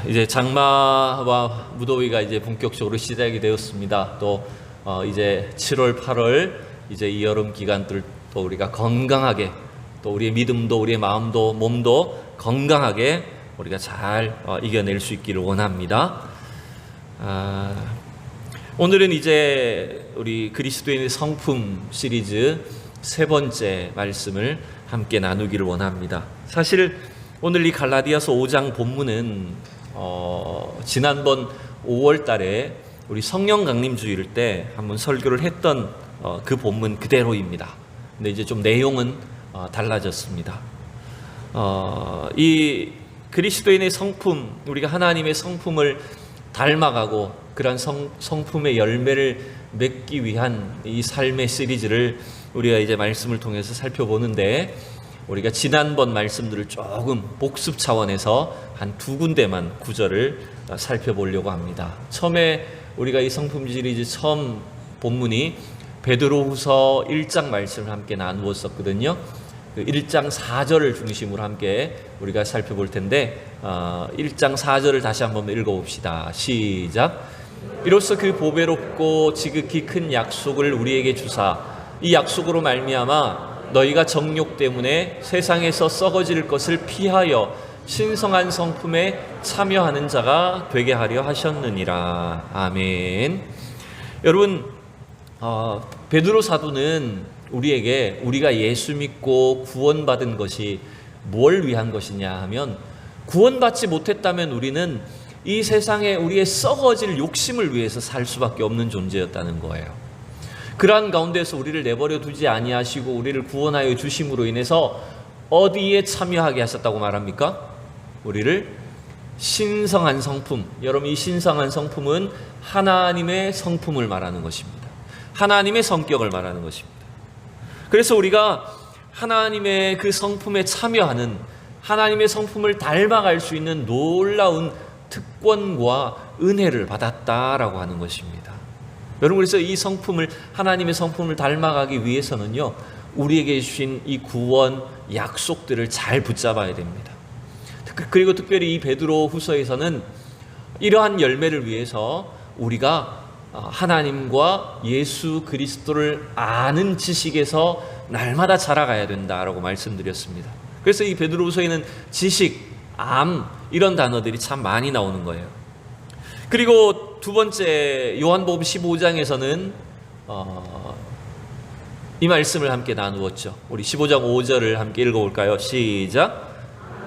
이제 장마와 무더위가 이제 본격적으로 시작이 되었습니다. 또 이제 7월, 8월 이제 이 여름 기간들 또 우리가 건강하게 또 우리의 믿음도 우리의 마음도 몸도 건강하게 우리가 잘 이겨낼 수 있기를 원합니다. 오늘은 이제 우리 그리스도인의 성품 시리즈 세 번째 말씀을 함께 나누기를 원합니다. 사실 오늘 이 갈라디아서 5장 본문은 지난번 5월 달에 우리 성령 강림 주일 때 한번 설교를 했던 그 본문 그대로입니다. 근데 이제 좀 내용은 달라졌습니다. 이 그리스도인의 성품, 우리가 하나님의 성품을 닮아가고 그러한 성품의 열매를 맺기 위한 이 삶의 시리즈를 우리가 이제 말씀을 통해서 살펴보는데, 우리가 지난번 말씀들을 조금 복습 차원에서 한 두 군데만 구절을 살펴보려고 합니다. 처음에 우리가 이 성품 시리즈 처음 본문이 베드로후서 1장 말씀을 함께 나누었었거든요. 그 1장 4절을 중심으로 함께 우리가 살펴볼 텐데 1장 4절을 다시 한번 읽어봅시다. 시작. 이로써 그 보배롭고 지극히 큰 약속을 우리에게 주사 이 약속으로 말미암아 너희가 정욕 때문에 세상에서 썩어질 것을 피하여 신성한 성품에 참여하는 자가 되게 하려 하셨느니라. 아멘. 여러분, 베드로 사도는 우리에게 우리가 예수 믿고 구원받은 것이 뭘 위한 것이냐 하면, 구원받지 못했다면 우리는 이 세상에 우리의 썩어질 욕심을 위해서 살 수밖에 없는 존재였다는 거예요. 그러한 가운데서 우리를 내버려 두지 아니하시고 우리를 구원하여 주심으로 인해서 어디에 참여하게 하셨다고 말합니까? 우리를 신성한 성품, 여러분 이 신성한 성품은 하나님의 성품을 말하는 것입니다. 하나님의 성격을 말하는 것입니다. 그래서 우리가 하나님의 그 성품에 참여하는, 하나님의 성품을 닮아갈 수 있는 놀라운 특권과 은혜를 받았다라고 하는 것입니다. 여러분, 그래서 이 성품을, 하나님의 성품을 닮아가기 위해서는요, 우리에게 주신 이 구원 약속들을 잘 붙잡아야 됩니다. 그리고 특별히 이 베드로 후서에서는 이러한 열매를 위해서 우리가 하나님과 예수 그리스도를 아는 지식에서 날마다 자라가야 된다라고 말씀드렸습니다. 그래서 이 베드로 후서에는 지식, 암 이런 단어들이 참 많이 나오는 거예요. 그리고 두 번째 요한복음 15장에서는 이 말씀을 함께 나누었죠. 우리 15장 5절을 함께 읽어볼까요? 시작.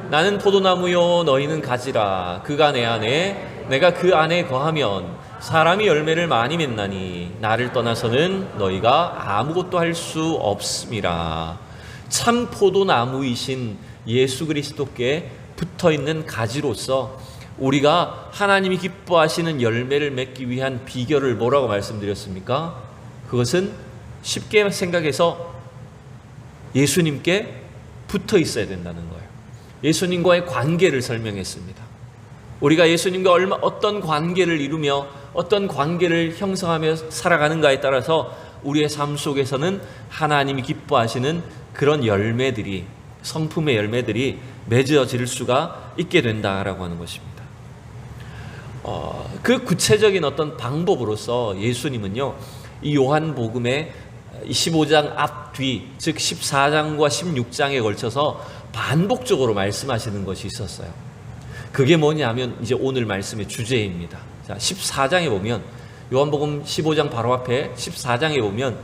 나는 포도나무요 너희는 가지라. 그가 내 안에 내가 그 안에 거하면 사람이 열매를 많이 맺나니 나를 떠나서는 너희가 아무것도 할 수 없음이라. 참 포도나무이신 예수 그리스도께 붙어있는 가지로서 우리가 하나님이 기뻐하시는 열매를 맺기 위한 비결을 뭐라고 말씀드렸습니까? 그것은 쉽게 생각해서 예수님께 붙어 있어야 된다는 거예요. 예수님과의 관계를 설명했습니다. 우리가 예수님과 어떤 관계를 이루며 어떤 관계를 형성하며 살아가는가에 따라서 우리의 삶 속에서는 하나님이 기뻐하시는 그런 열매들이, 성품의 열매들이 맺어질 수가 있게 된다라고 하는 것입니다. 그 구체적인 어떤 방법으로서 예수님은요, 이 요한복음의 15장 앞뒤, 즉 14장과 16장에 걸쳐서 반복적으로 말씀하시는 것이 있었어요. 그게 뭐냐면 이제 오늘 말씀의 주제입니다. 자, 14장에 보면, 요한복음 15장 바로 앞에 14장에 보면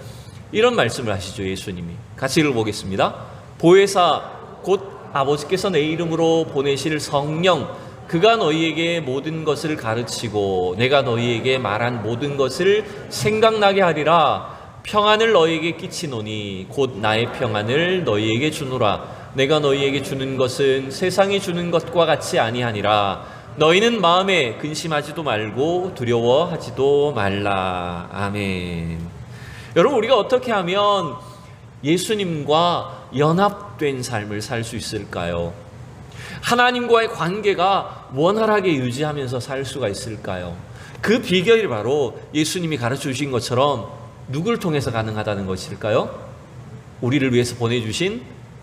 이런 말씀을 하시죠. 예수님이 같이 읽어보겠습니다. 보혜사 곧 아버지께서 내 이름으로 보내실 성령, 그가 너희에게 모든 것을 가르치고 내가 너희에게 말한 모든 것을 생각나게 하리라. 평안을 너희에게 끼치노니 곧 나의 평안을 너희에게 주노라. 내가 너희에게 주는 것은 세상이 주는 것과 같이 아니하니라. 너희는 마음에 근심하지도 말고 두려워하지도 말라. 아멘. 여러분, 우리가 어떻게 하면 예수님과 연합된 삶을 살 수 있을까요? 하나님과의 관계가 원활하게 유지하면서 살 수가 있을까요? 그 비결이 바로 예수님이 가르쳐 주신 것처럼 누굴 통해서 가능하다는 것일까요? 우리를 위해서 보내주신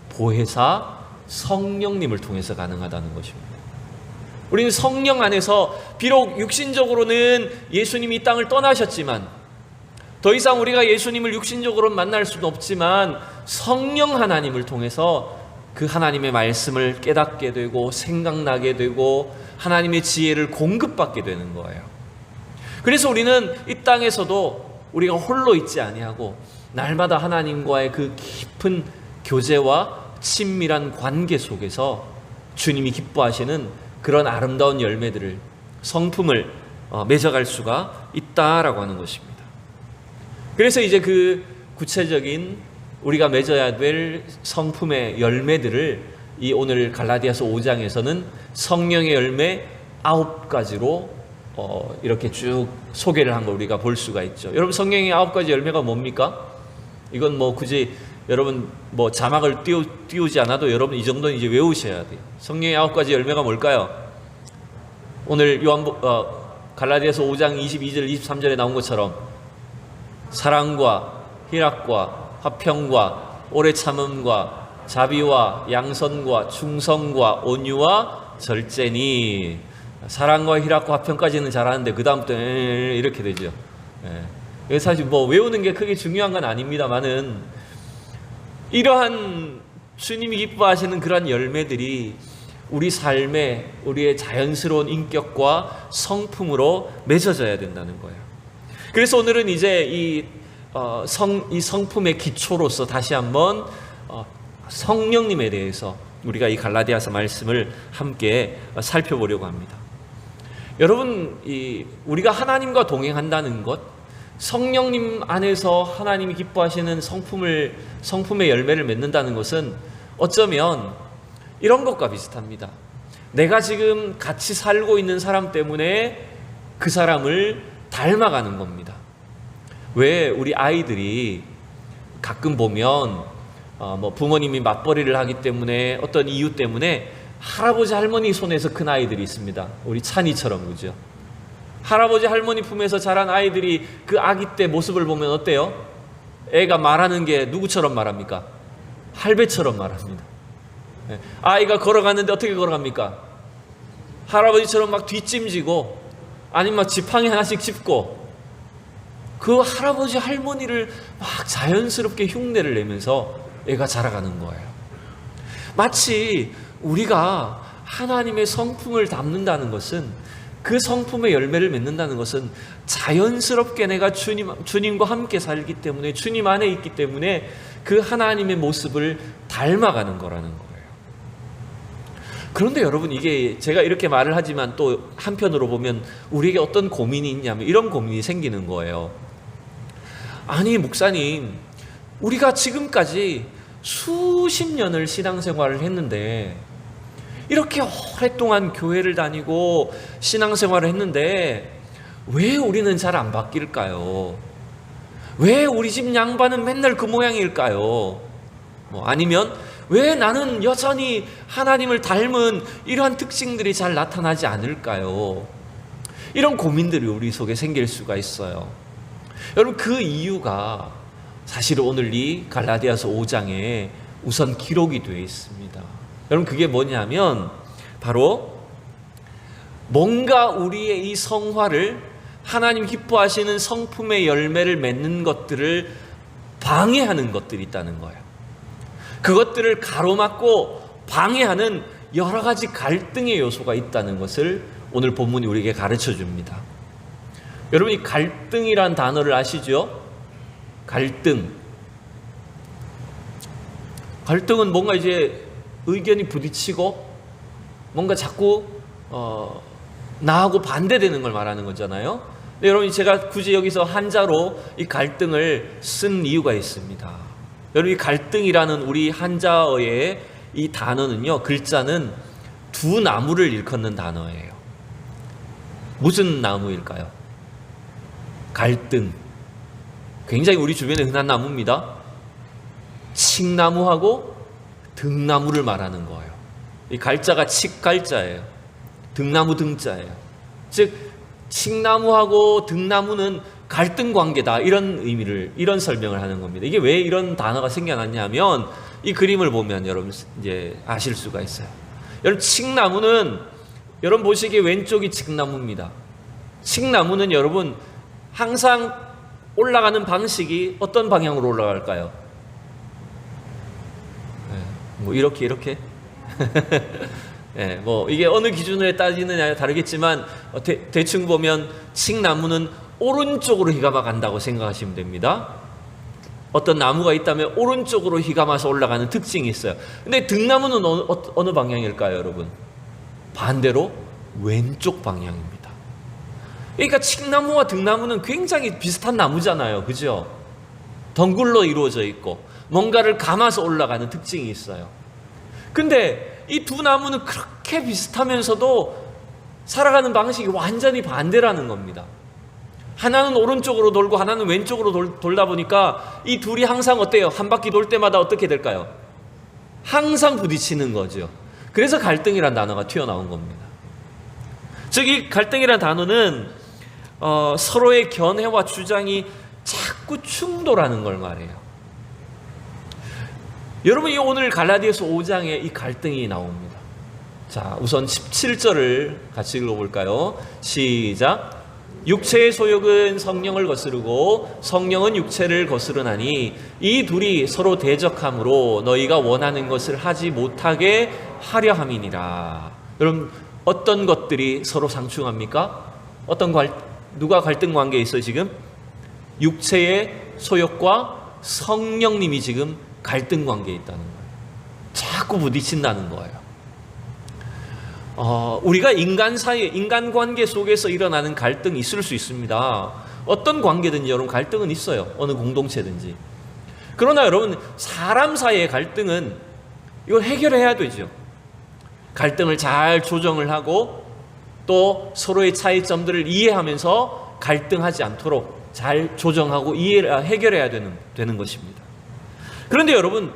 보혜사 성령님을 통해서 가능하다는 것입니다. 우리는 성령 안에서 비록 육신적으로는 예수님이 이 땅을 떠나셨지만 더 이상 우리가 예수님을 육신적으로 만날 수는 없지만 성령 하나님을 통해서 그 하나님의 말씀을 깨닫게 되고 생각나게 되고 하나님의 지혜를 공급받게 되는 거예요. 그래서 우리는 이 땅에서도 우리가 홀로 있지 아니하고 날마다 하나님과의 그 깊은 교제와 친밀한 관계 속에서 주님이 기뻐하시는 그런 아름다운 열매들을, 성품을 맺어갈 수가 있다라고 하는 것입니다. 그래서 이제 그 구체적인 우리가 맺어야 될 성품의 열매들을 이 오늘 갈라디아서 5장에서는 성령의 열매 9가지로 이렇게 쭉 소개를 한 걸 우리가 볼 수가 있죠. 여러분, 성령의 9가지 열매가 뭡니까? 이건 뭐 굳이 여러분 뭐 자막을 띄우지 않아도 여러분 이 정도는 이제 외우셔야 돼요. 성령의 9가지 열매가 뭘까요? 오늘 갈라디아서 5장 22절 23절에 나온 것처럼 사랑과 희락과 화평과 오래 참음과 자비와 양선과 충성과 온유와 절제니. 사랑과 희락과 화평까지는 잘하는데 그 다음부터 이렇게 되죠. 사실 뭐 외우는 게 크게 중요한 건 아닙니다만은 이러한 주님이 기뻐하시는 그러한 열매들이 우리 삶에 우리의 자연스러운 인격과 성품으로 맺어져야 된다는 거예요. 그래서 오늘은 이제 이 성품의 기초로서 다시 한번 성령님에 대해서 우리가 이 갈라디아서 말씀을 함께 살펴보려고 합니다. 여러분, 우리가 하나님과 동행한다는 것, 성령님 안에서 하나님이 기뻐하시는 성품의 열매를 맺는다는 것은 어쩌면 이런 것과 비슷합니다. 내가 지금 같이 살고 있는 사람 때문에 그 사람을 닮아가는 겁니다. 왜 우리 아이들이 가끔 보면 부모님이 맞벌이를 하기 때문에 어떤 이유 때문에 할아버지 할머니 손에서 큰 아이들이 있습니다. 우리 찬이처럼, 그죠? 할아버지 할머니 품에서 자란 아이들이 그 아기 때 모습을 보면 어때요? 애가 말하는 게 누구처럼 말합니까? 할배처럼 말합니다. 아이가 걸어가는데 어떻게 걸어갑니까? 할아버지처럼 막 뒷짐지고 아니면 막 지팡이 하나씩 짚고 그 할아버지 할머니를 막 자연스럽게 흉내를 내면서 애가 자라가는 거예요. 마치 우리가 하나님의 성품을 담는다는 것은, 그 성품의 열매를 맺는다는 것은 자연스럽게 내가 주님과 함께 살기 때문에, 주님 안에 있기 때문에 그 하나님의 모습을 닮아가는 거라는 거예요. 그런데 여러분, 이게 제가 이렇게 말을 하지만 또 한편으로 보면 우리에게 어떤 고민이 있냐면 이런 고민이 생기는 거예요. 아니, 목사님, 우리가 지금까지 수십 년을 신앙생활을 했는데, 이렇게 오랫동안 교회를 다니고 신앙생활을 했는데 왜 우리는 잘 안 바뀔까요? 왜 우리 집 양반은 맨날 그 모양일까요? 아니면 왜 나는 여전히 하나님을 닮은 이러한 특징들이 잘 나타나지 않을까요? 이런 고민들이 우리 속에 생길 수가 있어요. 여러분, 그 이유가 사실 오늘 이 갈라디아서 5장에 우선 기록이 되어 있습니다. 여러분, 그게 뭐냐면 바로 뭔가 우리의 이 성화를, 하나님 기뻐하시는 성품의 열매를 맺는 것들을 방해하는 것들이 있다는 거예요. 그것들을 가로막고 방해하는 여러 가지 갈등의 요소가 있다는 것을 오늘 본문이 우리에게 가르쳐 줍니다. 여러분, 이 갈등이란 단어를 아시죠? 갈등은 뭔가 이제 의견이 부딪히고 뭔가 자꾸 나하고 반대되는 걸 말하는 거잖아요. 근데 여러분, 제가 굳이 여기서 한자로 이 갈등을 쓴 이유가 있습니다. 여러분, 이 갈등이라는 우리 한자어의 이 단어는요, 글자는 두 나무를 일컫는 단어예요. 무슨 나무일까요? 갈등. 굉장히 우리 주변에 흔한 나무입니다. 칡나무하고 등나무를 말하는 거예요. 이 갈자가 칡갈자예요. 등나무 등자예요. 즉 칡나무하고 등나무는 갈등 관계다, 이런 의미를, 이런 설명을 하는 겁니다. 이게 왜 이런 단어가 생겨났냐면 이 그림을 보면 여러분 이제 아실 수가 있어요. 여러분, 칡나무는 여러분 보시기에 왼쪽이 칡나무입니다. 칡나무는 여러분 항상 올라가는 방식이 어떤 방향으로 올라갈까요? 뭐 이렇게 뭐 이게 어느 기준으로 따지느냐에 다르겠지만 대충 보면 칡나무는 오른쪽으로 휘감아 간다고 생각하시면 됩니다. 어떤 나무가 있다면 오른쪽으로 휘감아서 올라가는 특징이 있어요. 근데 등나무는 어느 방향일까요, 여러분? 반대로 왼쪽 방향입니다. 그러니까 칡나무와 등나무는 굉장히 비슷한 나무잖아요, 그죠? 덩굴로 이루어져 있고 뭔가를 감아서 올라가는 특징이 있어요. 근데 이 두 나무는 그렇게 비슷하면서도 살아가는 방식이 완전히 반대라는 겁니다. 하나는 오른쪽으로 돌고 하나는 왼쪽으로 돌다 보니까 이 둘이 항상 어때요? 한 바퀴 돌 때마다 어떻게 될까요? 항상 부딪히는 거죠. 그래서 갈등이라는 단어가 튀어나온 겁니다. 즉 이 갈등이라는 단어는 서로의 견해와 주장이 자꾸 충돌하는 걸 말해요. 여러분, 오늘 갈라디아서 5장에 이 갈등이 나옵니다. 자, 우선 17절을 같이 읽어볼까요? 시작. 육체의 소욕은 성령을 거스르고 성령은 육체를 거스르나니 이 둘이 서로 대적함으로 너희가 원하는 것을 하지 못하게 하려 함이니라. 여러분, 어떤 것들이 서로 상충합니까? 누가 갈등 관계에 있어요 지금? 육체의 소욕과 성령님이 지금 갈등 관계에 있다는 거예요. 자꾸 부딪힌다는 거예요. 우리가 인간 사이에, 인간 관계 속에서 일어나는 갈등이 있을 수 있습니다. 어떤 관계든지 여러분 갈등은 있어요. 어느 공동체든지. 그러나 여러분, 사람 사이의 갈등은 이걸 해결해야 되죠. 갈등을 잘 조정을 하고 또 서로의 차이점들을 이해하면서 갈등하지 않도록 잘 조정하고 해결해야 되는 것입니다. 그런데 여러분,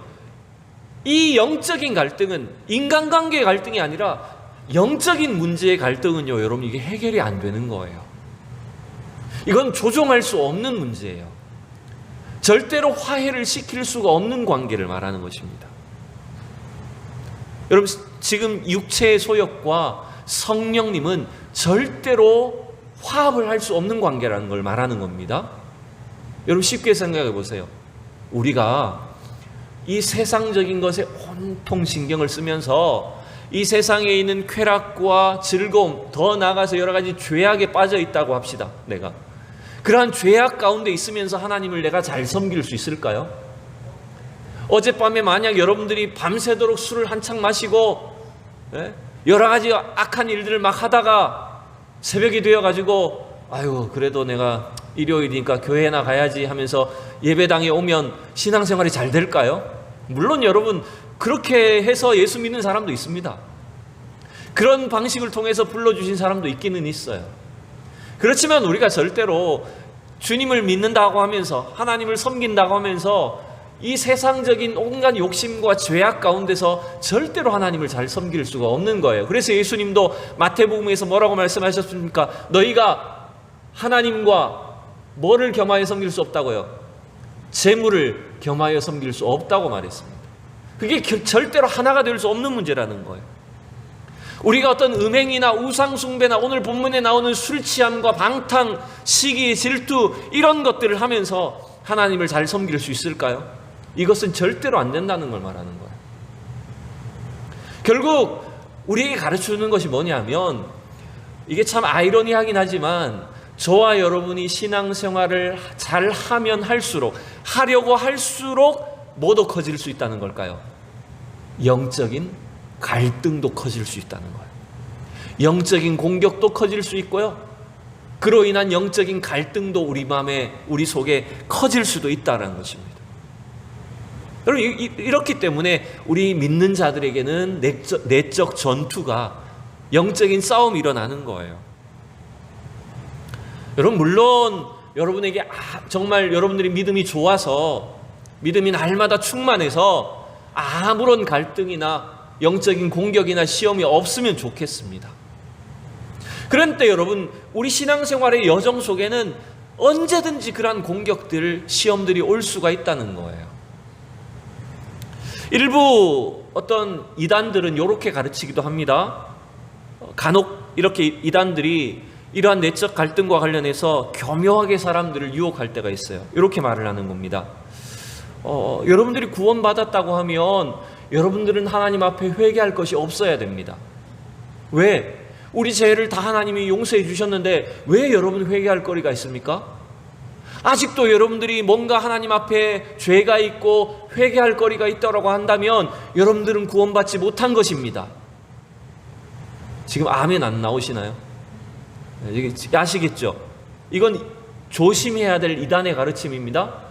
이 영적인 갈등은 인간관계의 갈등이 아니라 영적인 문제의 갈등은요, 여러분, 이게 해결이 안 되는 거예요. 이건 조정할 수 없는 문제예요. 절대로 화해를 시킬 수가 없는 관계를 말하는 것입니다. 여러분, 지금 육체의 소욕과 성령님은 절대로 화합을 할 수 없는 관계라는 걸 말하는 겁니다. 여러분, 쉽게 생각해 보세요. 우리가 이 세상적인 것에 온통 신경을 쓰면서 이 세상에 있는 쾌락과 즐거움, 더 나아가서 여러 가지 죄악에 빠져 있다고 합시다. 내가 그러한 죄악 가운데 있으면서 하나님을 내가 잘 섬길 수 있을까요? 어젯밤에 만약 여러분들이 밤새도록 술을 한창 마시고 여러 가지 악한 일들을 막 하다가 새벽이 되어가지고 아유, 그래도 내가 일요일이니까 교회나 가야지 하면서 예배당에 오면 신앙생활이 잘 될까요? 물론 여러분, 그렇게 해서 예수 믿는 사람도 있습니다. 그런 방식을 통해서 불러주신 사람도 있기는 있어요. 그렇지만 우리가 절대로 주님을 믿는다고 하면서 하나님을 섬긴다고 하면서 이 세상적인 온갖 욕심과 죄악 가운데서 절대로 하나님을 잘 섬길 수가 없는 거예요. 그래서 예수님도 마태복음에서 뭐라고 말씀하셨습니까? 너희가 하나님과 뭐를 겸하여 섬길 수 없다고요? 재물을 겸하여 섬길 수 없다고 말했습니다. 그게 절대로 하나가 될 수 없는 문제라는 거예요. 우리가 어떤 음행이나 우상숭배나 오늘 본문에 나오는 술 취함과 방탕, 시기, 질투 이런 것들을 하면서 하나님을 잘 섬길 수 있을까요? 이것은 절대로 안 된다는 걸 말하는 거예요. 결국 우리에게 가르쳐주는 것이 뭐냐면, 이게 참 아이러니하긴 하지만 저와 여러분이 신앙생활을 잘 하려고 할수록 뭐도 커질 수 있다는 걸까요? 영적인 갈등도 커질 수 있다는 거예요. 영적인 공격도 커질 수 있고요, 그로 인한 영적인 갈등도 우리 마음에, 우리 속에 커질 수도 있다는 것입니다. 여러분, 이렇기 때문에 우리 믿는 자들에게는 내적 전투가, 영적인 싸움이 일어나는 거예요. 여러분, 물론 여러분에게 정말 여러분들이 믿음이 좋아서, 믿음이 날마다 충만해서 아무런 갈등이나 영적인 공격이나 시험이 없으면 좋겠습니다. 그런데 여러분, 우리 신앙생활의 여정 속에는 언제든지 그러한 공격들, 시험들이 올 수가 있다는 거예요. 일부 어떤 이단들은 이렇게 가르치기도 합니다. 간혹 이렇게 이단들이 이러한 내적 갈등과 관련해서 교묘하게 사람들을 유혹할 때가 있어요. 이렇게 말을 하는 겁니다. 여러분들이 구원받았다고 하면 여러분들은 하나님 앞에 회개할 것이 없어야 됩니다. 왜? 우리 죄를 다 하나님이 용서해 주셨는데 왜 여러분 회개할 거리가 있습니까? 아직도 여러분들이 뭔가 하나님 앞에 죄가 있고 회개할 거리가 있다고 한다면 여러분들은 구원받지 못한 것입니다. 지금 아멘 안 나오시나요? 아시겠죠? 이건 조심해야 될 이단의 가르침입니다.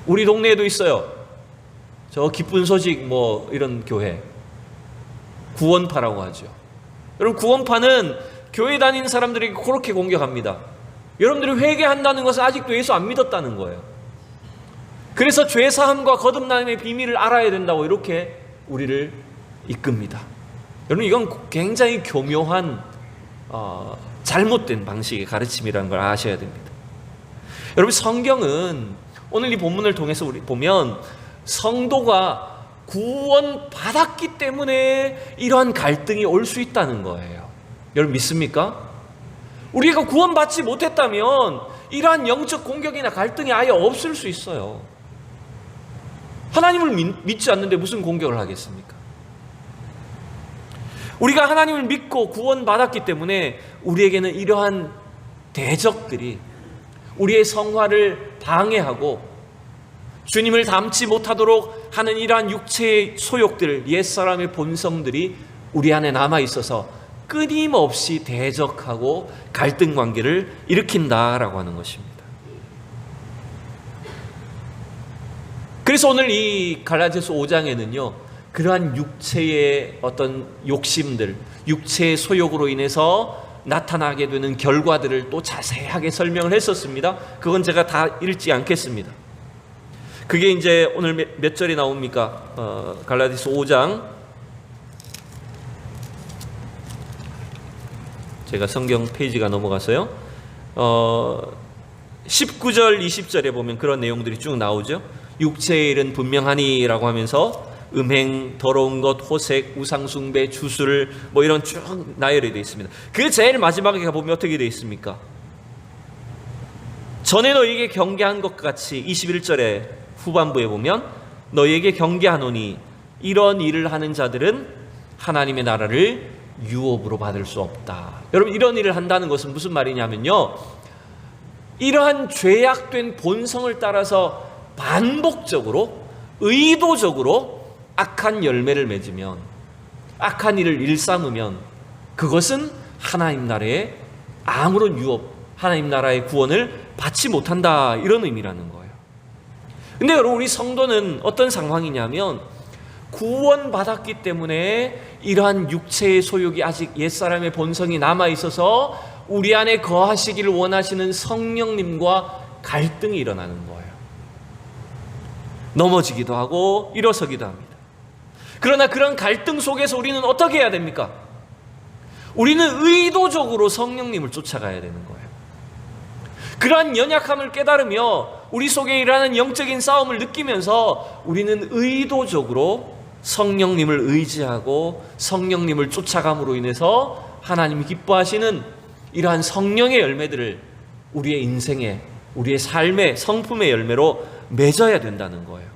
우리 동네에도 있어요. 저 기쁜 소식 이런 교회 구원파라고 하죠. 여러분, 구원파는 교회 다니는 사람들에게 그렇게 공격합니다. 여러분들이 회개한다는 것은 아직도 예수 안 믿었다는 거예요. 그래서 죄사함과 거듭남의 비밀을 알아야 된다고 이렇게 우리를 이끕니다. 여러분, 이건 굉장히 교묘한 잘못된 방식의 가르침이라는 걸 아셔야 됩니다. 여러분, 성경은 오늘 이 본문을 통해서 우리 보면 성도가 구원받았기 때문에 이러한 갈등이 올 수 있다는 거예요. 여러분 믿습니까? 우리가 구원받지 못했다면 이러한 영적 공격이나 갈등이 아예 없을 수 있어요. 하나님을 믿지 않는데 무슨 공격을 하겠습니까? 우리가 하나님을 믿고 구원받았기 때문에 우리에게는 이러한 대적들이 우리의 성화를 방해하고 주님을 닮지 못하도록 하는 이러한 육체의 소욕들, 옛사람의 본성들이 우리 안에 남아있어서 끊임없이 대적하고 갈등 관계를 일으킨다라고 하는 것입니다. 그래서 오늘 이 갈라디아서 5장에는요, 그러한 육체의 어떤 욕심들, 육체의 소욕으로 인해서 나타나게 되는 결과들을 또 자세하게 설명을 했었습니다. 그건 제가 다 읽지 않겠습니다. 그게 이제 오늘 몇 절이 나옵니까? 갈라디아서 5장, 제가 성경 페이지가 넘어가서요, 19절 20절에 보면 그런 내용들이 쭉 나오죠. 육체의 일은 분명하니 라고 하면서 음행, 더러운 것, 호색, 우상숭배, 주술 이런 쭉 나열이 되어 있습니다. 그 제일 마지막에 가보면 어떻게 되어 있습니까? 전에 너에게 경계한 것 같이 21절에 후반부에 보면 너에게 경계하노니 이런 일을 하는 자들은 하나님의 나라를 유업으로 받을 수 없다. 여러분, 이런 일을 한다는 것은 무슨 말이냐면요, 이러한 죄악된 본성을 따라서 반복적으로 의도적으로 악한 열매를 맺으면, 악한 일을 일삼으면 그것은 하나님 나라의 아무런 유업, 하나님 나라의 구원을 받지 못한다, 이런 의미라는 거예요. 근데 여러분, 우리 성도는 어떤 상황이냐면 구원받았기 때문에 이러한 육체의 소욕이 아직 옛사람의 본성이 남아있어서 우리 안에 거하시기를 원하시는 성령님과 갈등이 일어나는 거예요. 넘어지기도 하고 일어서기도 합니다. 그러나 그런 갈등 속에서 우리는 어떻게 해야 됩니까? 우리는 의도적으로 성령님을 쫓아가야 되는 거예요. 그러한 연약함을 깨달으며 우리 속에 일어나는 영적인 싸움을 느끼면서 우리는 의도적으로 성령님을 의지하고 성령님을 쫓아감으로 인해서 하나님이 기뻐하시는 이러한 성령의 열매들을 우리의 인생에, 우리의 삶의 성품의 열매로 맺어야 된다는 거예요.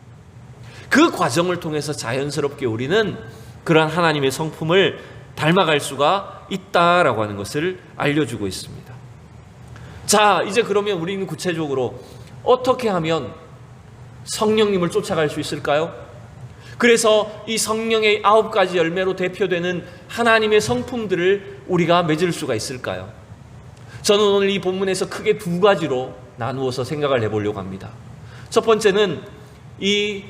그 과정을 통해서 자연스럽게 우리는 그러한 하나님의 성품을 닮아갈 수가 있다라고 하는 것을 알려주고 있습니다. 자, 이제 그러면 우리는 구체적으로 어떻게 하면 성령님을 쫓아갈 수 있을까요? 그래서 이 성령의 9가지 열매로 대표되는 하나님의 성품들을 우리가 맺을 수가 있을까요? 저는 오늘 이 본문에서 크게 2가지로 나누어서 생각을 해보려고 합니다. 첫 번째는 이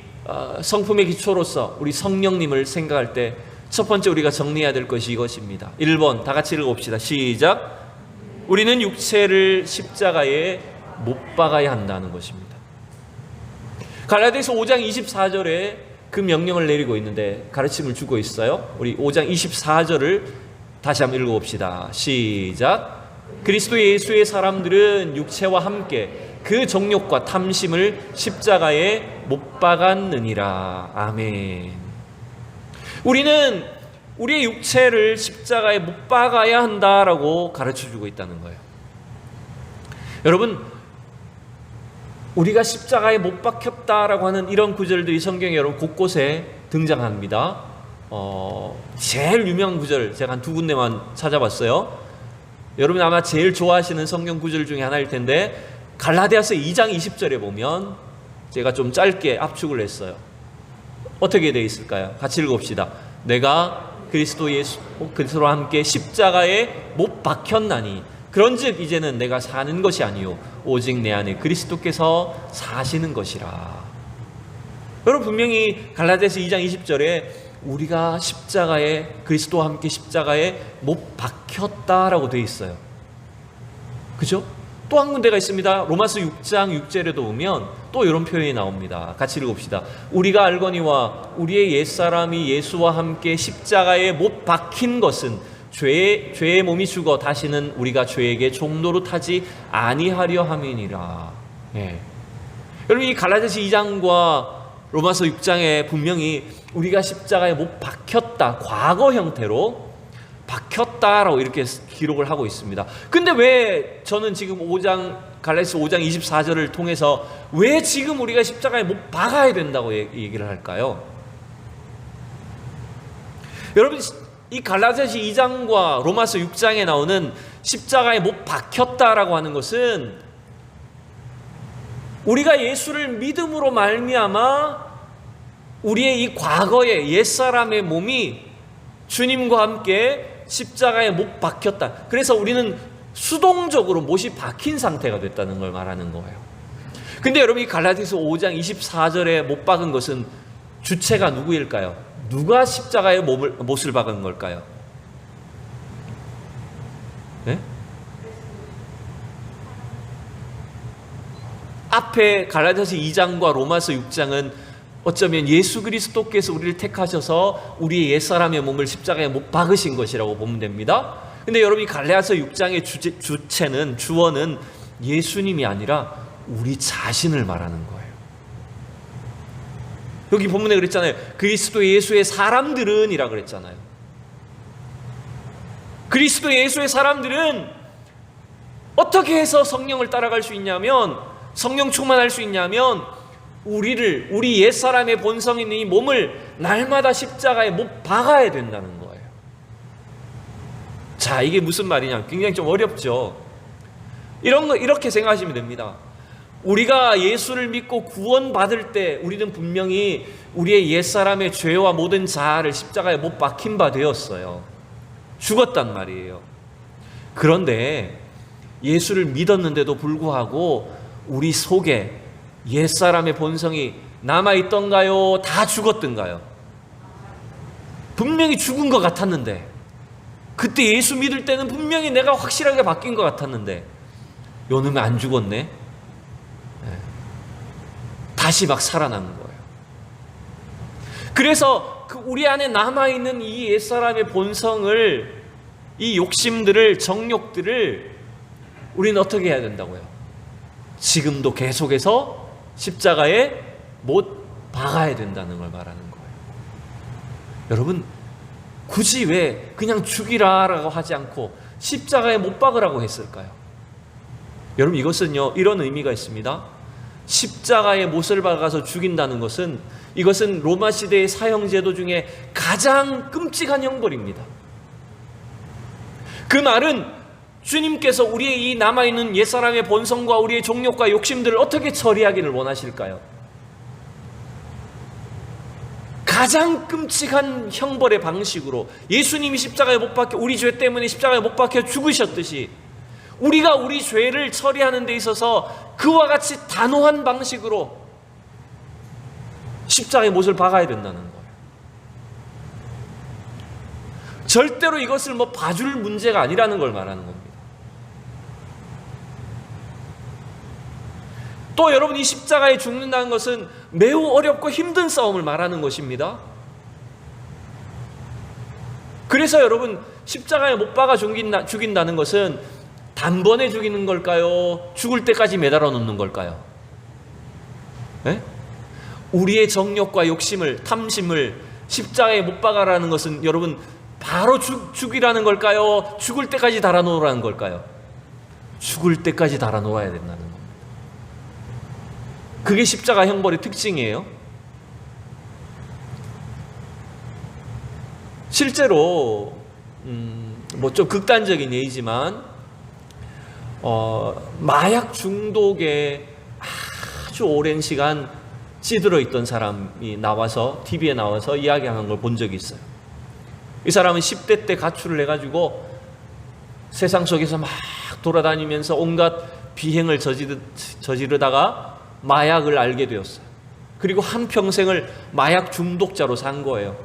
성품의 기초로서 우리 성령님을 생각할 때 첫 번째 우리가 정리해야 될 것이 이것입니다. 1번 다 같이 읽어봅시다. 시작. 우리는 육체를 십자가에 못 박아야 한다는 것입니다. 갈라디아서 5장 24절에 그 명령을 내리고 있는데, 가르침을 주고 있어요. 우리 5장 24절을 다시 한번 읽어봅시다. 시작. 그리스도 예수의 사람들은 육체와 함께 그 정욕과 탐심을 십자가에 못 박았느니라. 아멘. 우리는 우리의 육체를 십자가에 못 박아야 한다라고 가르쳐주고 있다는 거예요. 여러분, 우리가 십자가에 못 박혔다라고 하는 이런 구절들이 성경에 여러분 곳곳에 등장합니다. 제일 유명한 구절 제가 한 두 군데만 찾아봤어요. 여러분 아마 제일 좋아하시는 성경 구절 중에 하나일 텐데, 갈라디아서 2장 20절에 보면 제가 좀 짧게 압축을 했어요. 어떻게 되어 있을까요? 같이 읽어봅시다. 내가 그리스도와 함께 십자가에 못 박혔나니 그런즉 이제는 내가 사는 것이 아니요 오직 내 안에 그리스도께서 사시는 것이라. 여러분, 분명히 갈라디아서 2장 20절에 우리가 그리스도와 함께 십자가에 못 박혔다라고 되어 있어요. 그죠? 또 한 군데가 있습니다. 로마서 6장 6절에도 보면 또 이런 표현이 나옵니다. 같이 읽어봅시다. 우리가 알거니와 우리의 옛사람이 예수와 함께 십자가에 못 박힌 것은 죄의 몸이 죽어 다시는 우리가 죄에게 종노릇 하지 아니하려 함이니라. 예. 여러분, 이 갈라디아서 2장과 로마서 6장에 분명히 우리가 십자가에 못 박혔다, 과거 형태로 박혔다라고 이렇게 기록을 하고 있습니다. 근데 왜 저는 지금 갈라디아서 5장 24절을 통해서 왜 지금 우리가 십자가에 못 박아야 된다고 얘기를 할까요? 여러분, 이 갈라디아서 2장과 로마서 6장에 나오는 십자가에 못 박혔다라고 하는 것은 우리가 예수를 믿음으로 말미암아 우리의 이 과거의 옛사람의 몸이 주님과 함께 십자가에 못 박혔다. 그래서 우리는 수동적으로 못이 박힌 상태가 됐다는 걸 말하는 거예요. 근데 여러분, 이 갈라디아서 5장 24절에 못 박은 것은 주체가 누구일까요? 누가 십자가에 못을 박은 걸까요? 네? 앞에 갈라디아서 2장과 로마서 6장은 어쩌면 예수 그리스도께서 우리를 택하셔서 우리의 옛사람의 몸을 십자가에 못 박으신 것이라고 보면 됩니다. 근데 여러분, 이 갈라디아서 6장의 주어는 예수님이 아니라 우리 자신을 말하는 거예요. 여기 본문에 그랬잖아요. 그리스도 예수의 사람들은 이라 그랬잖아요. 그리스도 예수의 사람들은 어떻게 해서 성령을 따라갈 수 있냐면, 성령 충만할 수 있냐면, 우리 옛사람의 본성인 이 몸을 날마다 십자가에 못 박아야 된다는 거예요. 자, 이게 무슨 말이냐? 굉장히 좀 어렵죠. 이렇게 생각하시면 됩니다. 우리가 예수를 믿고 구원받을 때 우리는 분명히 우리의 옛사람의 죄와 모든 자아를 십자가에 못 박힌 바 되었어요. 죽었단 말이에요. 그런데 예수를 믿었는데도 불구하고 우리 속에 옛사람의 본성이 남아있던가요? 다 죽었던가요? 분명히 죽은 것 같았는데, 그때 예수 믿을 때는 분명히 내가 확실하게 바뀐 것 같았는데 요놈이 안 죽었네. 다시 막 살아나는 거예요. 그래서 우리 안에 남아있는 이 옛사람의 본성을, 이 욕심들을, 정욕들을 우리는 어떻게 해야 된다고요? 지금도 계속해서 십자가에 못 박아야 된다는 걸 말하는 거예요. 여러분, 굳이 왜 그냥 죽이라라고 하지 않고 십자가에 못 박으라고 했을까요? 여러분, 이것은요, 이런 의미가 있습니다. 십자가에 못을 박아서 죽인다는 것은, 이것은 로마 시대의 사형제도 중에 가장 끔찍한 형벌입니다. 그 말은 주님께서 우리의 이 남아있는 옛사람의 본성과 우리의 정욕과 욕심들을 어떻게 처리하기를 원하실까요? 가장 끔찍한 형벌의 방식으로 예수님이 십자가에 못 박혀, 우리 죄 때문에 십자가에 못 박혀 죽으셨듯이 우리가 우리 죄를 처리하는 데 있어서 그와 같이 단호한 방식으로 십자가에 못을 박아야 된다는 거예요. 절대로 이것을 봐줄 문제가 아니라는 걸 말하는 겁니다. 또 여러분, 이 십자가에 죽는다는 것은 매우 어렵고 힘든 싸움을 말하는 것입니다. 그래서 여러분, 십자가에 못 박아 죽인다는 것은 단번에 죽이는 걸까요? 죽을 때까지 매달아 놓는 걸까요? 네? 우리의 정욕과 욕심을, 탐심을 십자가에 못 박아라는 것은 여러분, 바로 죽이라는 걸까요? 죽을 때까지 달아놓으라는 걸까요? 죽을 때까지 달아놓아야 된다는 겁니다. 그게 십자가 형벌의 특징이에요. 실제로 뭐 좀 극단적인 예이지만 마약 중독에 아주 오랜 시간 찌들어 있던 사람이 나와서 TV에 나와서 이야기하는 걸 본 적이 있어요. 이 사람은 10대 때 가출을 해가지고 세상 속에서 막 돌아다니면서 온갖 비행을 저지르다가 마약을 알게 되었어요. 그리고 한평생을 마약 중독자로 산 거예요.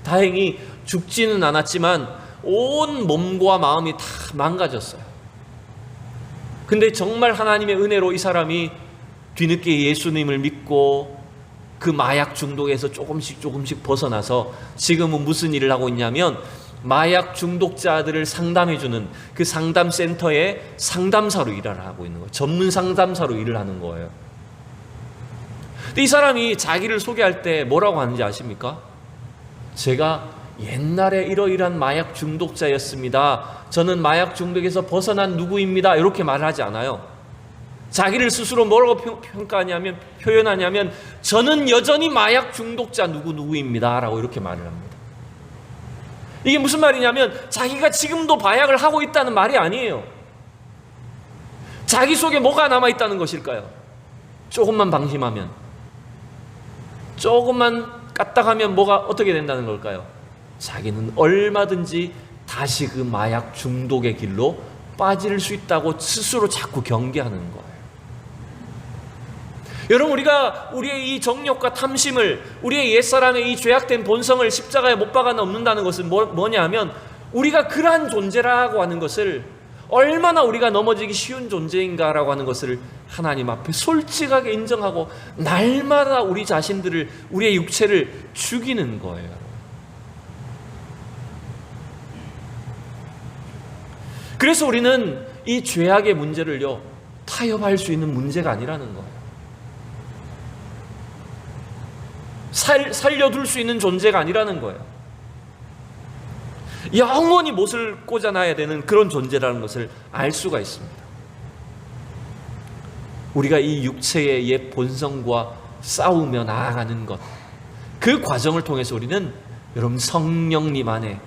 다행히 죽지는 않았지만 온 몸과 마음이 다 망가졌어요. 근데 정말 하나님의 은혜로 이 사람이 뒤늦게 예수님을 믿고 그 마약 중독에서 조금씩 벗어나서 지금은 무슨 일을 하고 있냐면 마약 중독자들을 상담해주는 그 상담센터의 상담사로 일을 하고 있는 거예요. 전문 상담사로 일을 하는 거예요. 근데 이 사람이 자기를 소개할 때 뭐라고 하는지 아십니까? 제가 옛날에 이러이러한 마약 중독자였습니다. 저는 마약 중독에서 벗어난 누구입니다. 이렇게 말을 하지 않아요. 자기를 스스로 뭐라고 표현하냐면 저는 여전히 마약 중독자 누구입니다 라고 이렇게 말을 합니다. 이게 무슨 말이냐면 자기가 지금도 마약을 하고 있다는 말이 아니에요. 자기 속에 뭐가 남아있다는 것일까요? 조금만 방심하면, 조금만 까딱하면 뭐가 어떻게 된다는 걸까요? 자기는 얼마든지 다시 그 마약 중독의 길로 빠질 수 있다고 스스로 자꾸 경계하는 거예요. 여러분, 우리가 우리의 이 정욕과 탐심을, 우리의 옛사람의 이 죄악된 본성을 십자가에 못 박아 넘는다는 것은 뭐냐 하면 우리가 그러한 존재라고 하는 것을, 얼마나 우리가 넘어지기 쉬운 존재인가라고 하는 것을 하나님 앞에 솔직하게 인정하고 날마다 우리 자신들을, 우리의 육체를 죽이는 거예요. 그래서 우리는 이 죄악의 문제를요 타협할 수 있는 문제가 아니라는 거예요. 살려둘 수 있는 존재가 아니라는 거예요. 영원히 못을 꽂아놔야 되는 그런 존재라는 것을 알 수가 있습니다. 우리가 이 육체의 옛 본성과 싸우며 나아가는 것, 그 과정을 통해서 우리는 여러분 성령님 안에,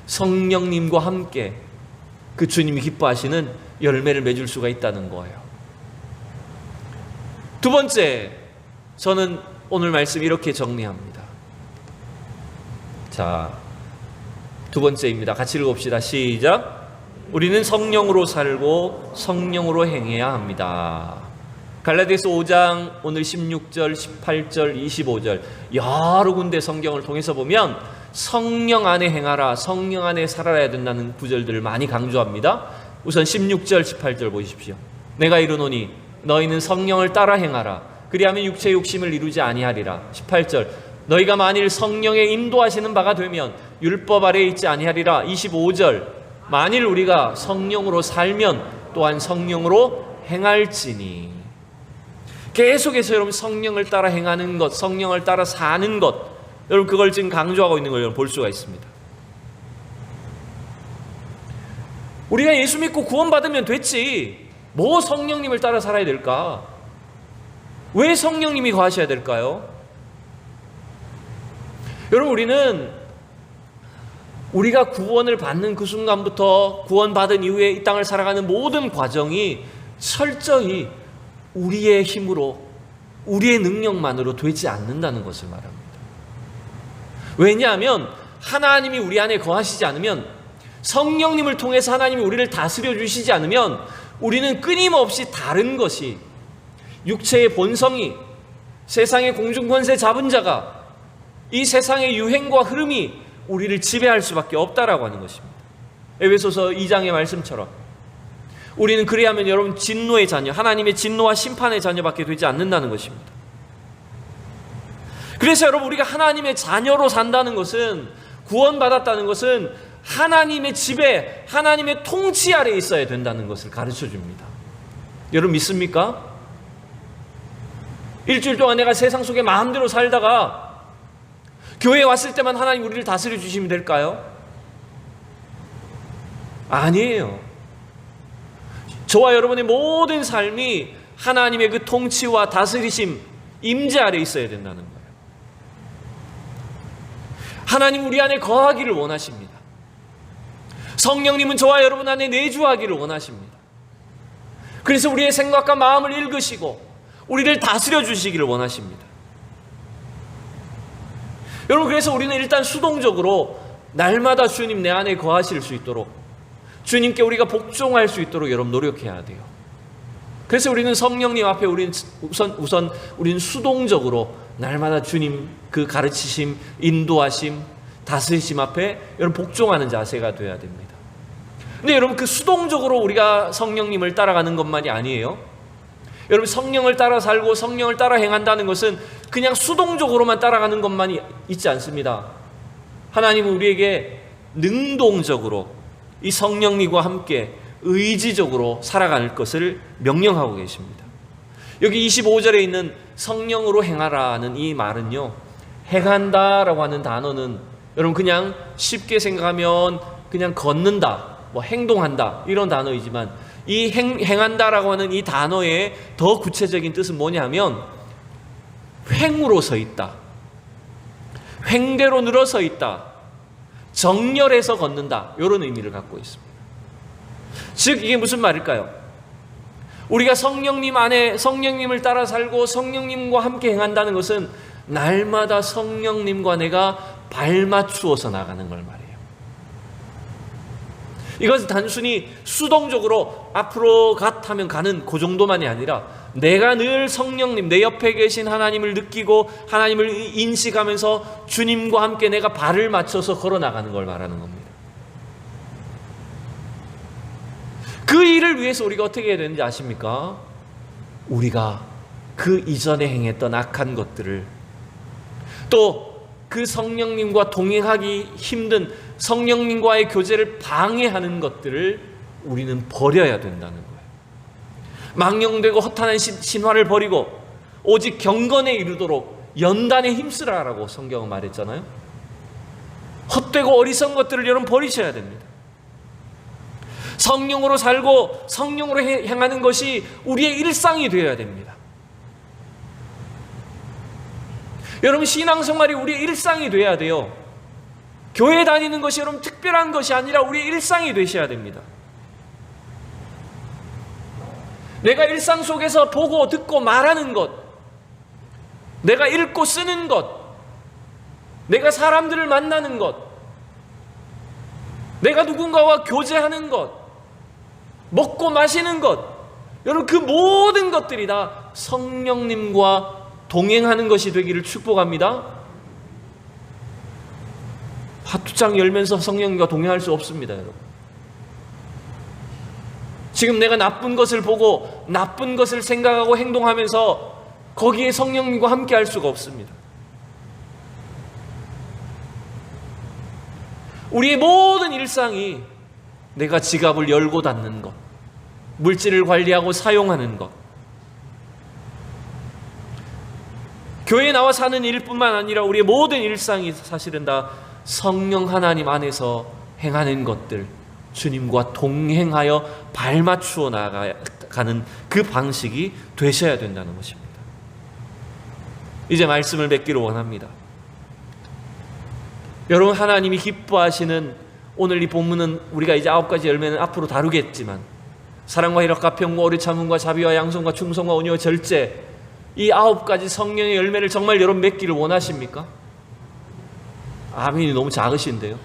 성령님과 함께 그 주님이 기뻐하시는 열매를 맺을 수가 있다는 거예요. 두 번째, 저는 오늘 말씀 이렇게 정리합니다. 자, 두 번째입니다. 같이 읽읍시다. 시작. 우리는 성령으로 살고 성령으로 행해야 합니다. 갈라디아서 5장 오늘 16절, 18절, 25절 여러 군데 성경을 통해서 보면 성령 안에 행하라, 성령 안에 살아야 된다는 구절들을 많이 강조합니다. 우선 16절, 18절 보십시오. 내가 이르노니 너희는 성령을 따라 행하라. 그리하면 육체의 욕심을 이루지 아니하리라. 18절 너희가 만일 성령의 인도하시는 바가 되면 율법 아래에 있지 아니하리라. 25절 만일 우리가 성령으로 살면 또한 성령으로 행할지니. 계속해서 여러분 성령을 따라 행하는 것, 성령을 따라 사는 것, 여러분 그걸 지금 강조하고 있는 걸 여러분 볼 수가 있습니다. 우리가 예수 믿고 구원받으면 됐지 뭐 성령님을 따라 살아야 될까? 왜 성령님이 거하셔야 될까요? 여러분, 우리가 구원을 받는 그 순간부터 구원받은 이후에 이 땅을 살아가는 모든 과정이 철저히 우리의 힘으로, 우리의 능력만으로 되지 않는다는 것을 말합니다. 왜냐하면 하나님이 우리 안에 거하시지 않으면, 성령님을 통해서 하나님이 우리를 다스려 주시지 않으면 우리는 끊임없이 다른 것이, 육체의 본성이, 세상의 공중권세 잡은 자가, 이 세상의 유행과 흐름이 우리를 지배할 수밖에 없다라고 하는 것입니다. 에베소서 2장의 말씀처럼 우리는 그래야면 여러분 진노의 자녀, 하나님의 진노와 심판의 자녀밖에 되지 않는다는 것입니다. 그래서 여러분 우리가 하나님의 자녀로 산다는 것은, 구원받았다는 것은 하나님의 지배, 하나님의 통치 아래에 있어야 된다는 것을 가르쳐 줍니다. 여러분 믿습니까? 일주일 동안 내가 세상 속에 마음대로 살다가 교회에 왔을 때만 하나님 우리를 다스려 주시면 될까요? 아니에요. 저와 여러분의 모든 삶이 하나님의 그 통치와 다스리심, 임재 아래 있어야 된다는 거예요. 하나님 우리 안에 거하기를 원하십니다. 성령님은 저와 여러분 안에 내주하기를 원하십니다. 그래서 우리의 생각과 마음을 읽으시고 우리를 다스려 주시기를 원하십니다. 여러분, 그래서 우리는 일단 수동적으로 날마다 주님 내 안에 거하실 수 있도록, 주님께 우리가 복종할 수 있도록 여러분 노력해야 돼요. 그래서 우리는 성령님 앞에 우리는 우선 우리는 수동적으로 날마다 주님 그 가르치심, 인도하심, 다스리심 앞에 여러분 복종하는 자세가 되어야 됩니다. 근데 여러분, 그 수동적으로 우리가 성령님을 따라가는 것만이 아니에요. 여러분, 성령을 따라 살고 성령을 따라 행한다는 것은 그냥 수동적으로만 따라가는 것만이 있지 않습니다. 하나님은 우리에게 능동적으로 이 성령님과 함께 의지적으로 살아갈 것을 명령하고 계십니다. 여기 25절에 있는 성령으로 행하라는 이 말은요, 행한다라고 하는 단어는 여러분 그냥 쉽게 생각하면 그냥 걷는다, 뭐 행동한다 이런 단어이지만, 이 행한다라고 하는 이 단어의 더 구체적인 뜻은 뭐냐면 횡으로 서 있다, 횡대로 늘어서 있다, 정렬해서 걷는다, 이런 의미를 갖고 있습니다. 즉 이게 무슨 말일까요? 우리가 성령님 안에 성령님을 따라 살고 성령님과 함께 행한다는 것은 날마다 성령님과 내가 발맞추어서 나가는 걸 말해요. 이것은 단순히 수동적으로 앞으로 가면 가는 그 정도만이 아니라 내가 늘 성령님, 내 옆에 계신 하나님을 느끼고 하나님을 인식하면서 주님과 함께 내가 발을 맞춰서 걸어 나가는 걸 말하는 겁니다. 그 일을 위해서 우리가 어떻게 해야 되는지 아십니까? 우리가 그 이전에 행했던 악한 것들을, 또 그 성령님과 동행하기 힘든 성령님과의 교제를 방해하는 것들을 우리는 버려야 된다는 거예요. 망령되고 허탄한 신화를 버리고 오직 경건에 이르도록 연단에 힘쓰라라고 성경은 말했잖아요. 헛되고 어리석은 것들을 여러분 버리셔야 됩니다. 성령으로 살고 성령으로 행하는 것이 우리의 일상이 되어야 됩니다. 여러분, 신앙생활이 우리의 일상이 되어야 돼요. 교회 다니는 것이 여러분 특별한 것이 아니라 우리의 일상이 되셔야 됩니다. 내가 일상 속에서 보고 듣고 말하는 것, 내가 읽고 쓰는 것, 내가 사람들을 만나는 것, 내가 누군가와 교제하는 것, 먹고 마시는 것, 여러분 그 모든 것들이 다 성령님과 동행하는 것이 되기를 축복합니다. 화투장 열면서 성령님과 동행할 수 없습니다, 여러분. 지금 내가 나쁜 것을 보고 나쁜 것을 생각하고 행동하면서 거기에 성령님과 함께 할 수가 없습니다. 우리의 모든 일상이 내가 지갑을 열고 닫는 것, 물질을 관리하고 사용하는 것, 교회에 나와 사는 일뿐만 아니라 우리의 모든 일상이 사실은 다 성령 하나님 안에서 행하는 것들, 주님과 동행하여 발맞추어 나아가는 그 방식이 되셔야 된다는 것입니다. 이제 말씀을 맺기를 원합니다. 여러분, 하나님이 기뻐하시는 오늘 이 본문은 우리가 이제 9가지 열매는 앞으로 다루겠지만, 사랑과 희락과 평과 오래 참음과 자비와 양성과 충성과 온유와 절제, 이 9가지 성령의 열매를 정말 여러분 맺기를 원하십니까? 아멘이 너무 작으신데요.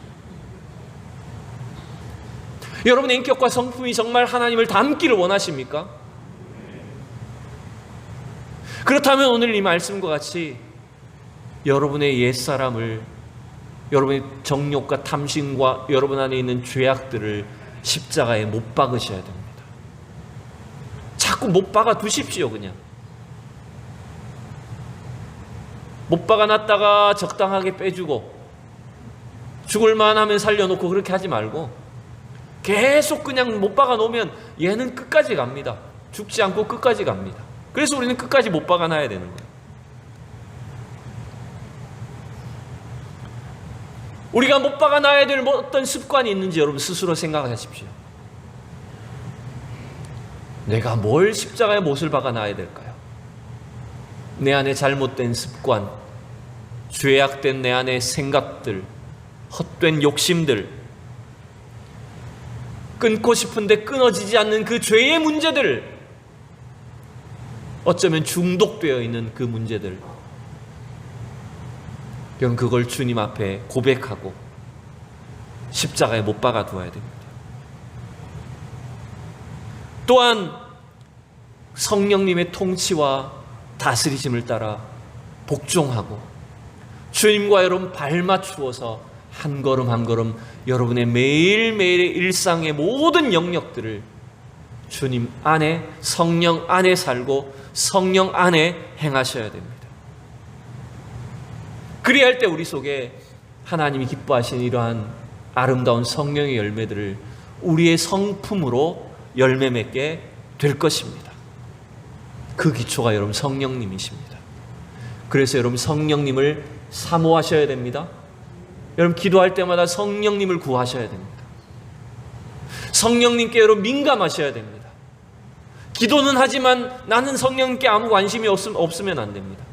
여러분의 인격과 성품이 정말 하나님을 닮기를 원하십니까? 그렇다면 오늘 이 말씀과 같이 여러분의 옛사람을, 여러분의 정욕과 탐심과 여러분 안에 있는 죄악들을 십자가에 못 박으셔야 됩니다. 자꾸 못 박아 두십시오. 그냥 못 박아 놨다가 적당하게 빼주고 죽을만 하면 살려놓고 그렇게 하지 말고 계속 그냥 못 박아 놓으면 얘는 끝까지 갑니다. 죽지 않고 끝까지 갑니다. 그래서 우리는 끝까지 못 박아 놔야 되는 거예요. 우리가 못 박아 놔야 될 어떤 습관이 있는지 여러분 스스로 생각하십시오. 내가 뭘 십자가의 못을 박아 놔야 될까요? 내 안에 잘못된 습관, 죄악된 내 안의 생각들, 헛된 욕심들, 끊고 싶은데 끊어지지 않는 그 죄의 문제들, 어쩌면 중독되어 있는 그 문제들, 여러분 그걸 주님 앞에 고백하고 십자가에 못 박아 두어야 됩니다. 또한 성령님의 통치와 다스리심을 따라 복종하고 주님과 여러분 발 맞추어서 한 걸음 한 걸음 여러분의 매일매일의 일상의 모든 영역들을 주님 안에, 성령 안에 살고 성령 안에 행하셔야 됩니다. 그래야 할 때 우리 속에 하나님이 기뻐하시는 이러한 아름다운 성령의 열매들을 우리의 성품으로 열매 맺게 될 것입니다. 그 기초가 여러분 성령님이십니다. 그래서 여러분 성령님을 사모하셔야 됩니다. 여러분 기도할 때마다 성령님을 구하셔야 됩니다. 성령님께 여러분 민감하셔야 됩니다. 기도는 하지만 나는 성령님께 아무 관심이 없으면 안 됩니다.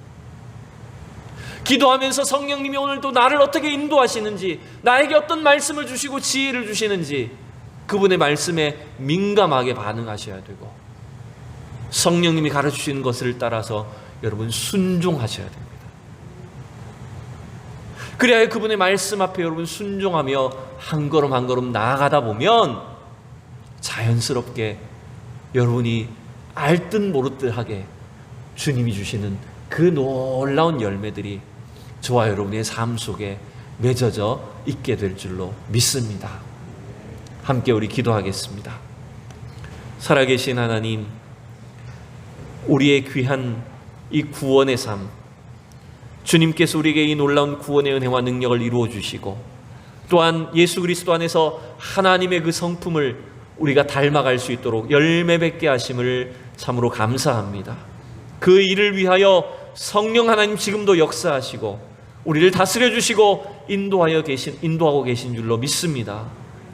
기도하면서 성령님이 오늘도 나를 어떻게 인도하시는지, 나에게 어떤 말씀을 주시고 지혜를 주시는지 그분의 말씀에 민감하게 반응하셔야 되고, 성령님이 가르치시는 것을 따라서 여러분 순종하셔야 됩니다. 그래야 그분의 말씀 앞에 여러분 순종하며 한 걸음 한 걸음 나아가다 보면 자연스럽게 여러분이 알 듯 모를 듯하게 주님이 주시는 그 놀라운 열매들이 저와 여러분의 삶 속에 맺어져 있게 될 줄로 믿습니다. 함께 우리 기도하겠습니다. 살아계신 하나님, 우리의 귀한 이 구원의 삶, 주님께서 우리에게 이 놀라운 구원의 은혜와 능력을 이루어 주시고 또한 예수 그리스도 안에서 하나님의 그 성품을 우리가 닮아갈 수 있도록 열매 맺게 하심을 참으로 감사합니다. 그 일을 위하여 성령 하나님 지금도 역사하시고 우리를 다스려 주시고 인도하고 계신 줄로 믿습니다.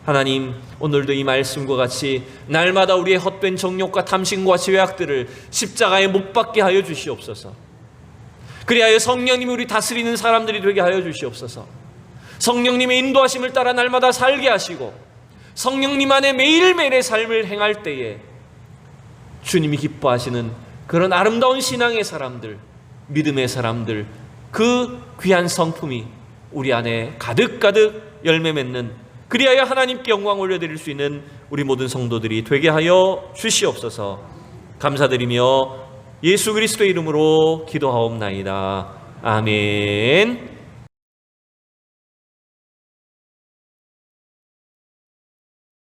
하나님, 오늘도 이 말씀과 같이 날마다 우리의 헛된 정욕과 탐심과 죄악들을 십자가에 못 박게 하여 주시옵소서. 그리하여 성령님이 우리 다스리는 사람들이 되게 하여 주시옵소서. 성령님의 인도하심을 따라 날마다 살게 하시고 성령님 안에 매일매일의 삶을 행할 때에 주님이 기뻐하시는 그런 아름다운 신앙의 사람들, 믿음의 사람들, 그 귀한 성품이 우리 안에 가득가득 열매 맺는, 그리하여 하나님께 영광 올려드릴 수 있는 우리 모든 성도들이 되게 하여 주시옵소서. 감사드리며 예수 그리스도의 이름으로 기도하옵나이다. 아멘.